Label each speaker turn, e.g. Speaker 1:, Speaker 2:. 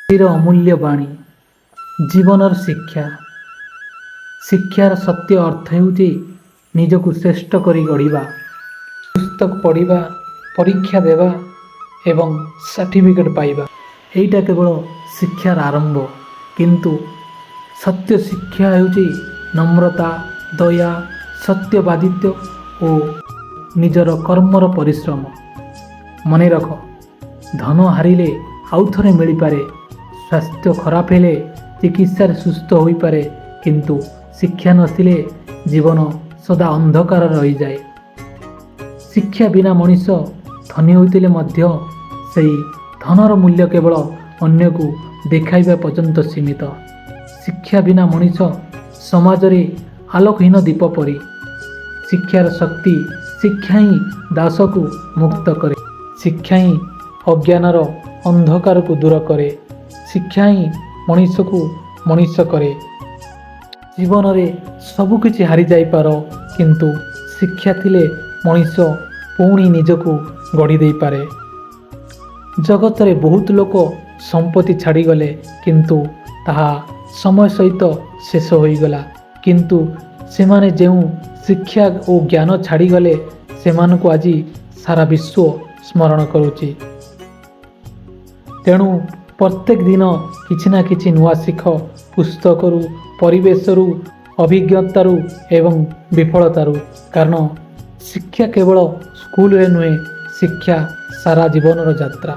Speaker 1: ଅମୂଲ୍ୟ ବାଣୀ ଜୀବନର ଶିକ୍ଷା। ଶିକ୍ଷାର ସତ୍ୟ ଅର୍ଥ ହେଉଛି ନିଜକୁ ଶ୍ରେଷ୍ଠ କରି ଗଢ଼ିବା, ପୁସ୍ତକ ପଢ଼ିବା, ପରୀକ୍ଷା ଦେବା ଏବଂ ସାର୍ଟିଫିକେଟ୍ ପାଇବା। ଏଇଟା କେବଳ ଶିକ୍ଷାର ଆରମ୍ଭ, କିନ୍ତୁ ସତ୍ୟ ଶିକ୍ଷା ହେଉଛି ନମ୍ରତା, ଦୟା, ସତ୍ୟବାଦିତ୍ୱ ଓ ନିଜର କର୍ମର ପରିଶ୍ରମ। ମନେ ରଖ, ଧନ ହାରିଲେ ଆଉ ଥରେ ମିଳିପାରେ, ସ୍ୱାସ୍ଥ୍ୟ ଖରାପ ହେଲେ ଚିକିତ୍ସାରେ ସୁସ୍ଥ ହୋଇପାରେ, କିନ୍ତୁ ଶିକ୍ଷା ନଥିଲେ ଜୀବନ ସଦା ଅନ୍ଧକାର ରହିଯାଏ। ଶିକ୍ଷା ବିନା ମଣିଷ ଧନୀ ହୋଇଥିଲେ ମଧ୍ୟ ସେହି ଧନର ମୂଲ୍ୟ କେବଳ ଅନ୍ୟକୁ ଦେଖାଇବା ପର୍ଯ୍ୟନ୍ତ ସୀମିତ। ଶିକ୍ଷା ବିନା ମଣିଷ ସମାଜରେ ଆଲୋକହୀନ ଦୀପ ପରି। ଶିକ୍ଷାର ଶକ୍ତି, ଶିକ୍ଷା ହିଁ ଦାସକୁ ମୁକ୍ତ କରେ। ଶିକ୍ଷା ହିଁ ଅଜ୍ଞାନର ଅନ୍ଧକାରକୁ ଦୂର କରେ। ଶିକ୍ଷା ହିଁ ମଣିଷକୁ ମଣିଷ କରେ। ଜୀବନରେ ସବୁକିଛି ହାରିଯାଇପାର, କିନ୍ତୁ ଶିକ୍ଷା ଥିଲେ ମଣିଷ ପୁଣି ନିଜକୁ ଗଢ଼ି ଦେଇପାରେ। ଜଗତରେ ବହୁତ ଲୋକ ସମ୍ପତ୍ତି ଛାଡ଼ିଗଲେ, କିନ୍ତୁ ତାହା ସମୟ ସହିତ ଶେଷ ହୋଇଗଲା। କିନ୍ତୁ ସେମାନେ ଯେଉଁ ଶିକ୍ଷା ଓ ଜ୍ଞାନ ଛାଡ଼ିଗଲେ, ସେମାନଙ୍କୁ ଆଜି ସାରା ବିଶ୍ୱ ସ୍ମରଣ କରୁଛି। ତେଣୁ ପ୍ରତ୍ୟେକ ଦିନ କିଛି ନା କିଛି ନୂଆ ଶିଖ, ପୁସ୍ତକରୁ, ପରିବେଶରୁ, ଅଭିଜ୍ଞତାରୁ ଏବଂ ବିଫଳତାରୁ। କାରଣ ଶିକ୍ଷା କେବଳ ସ୍କୁଲରେ ନୁହେଁ, ଶିକ୍ଷା ସାରା ଜୀବନର ଯାତ୍ରା।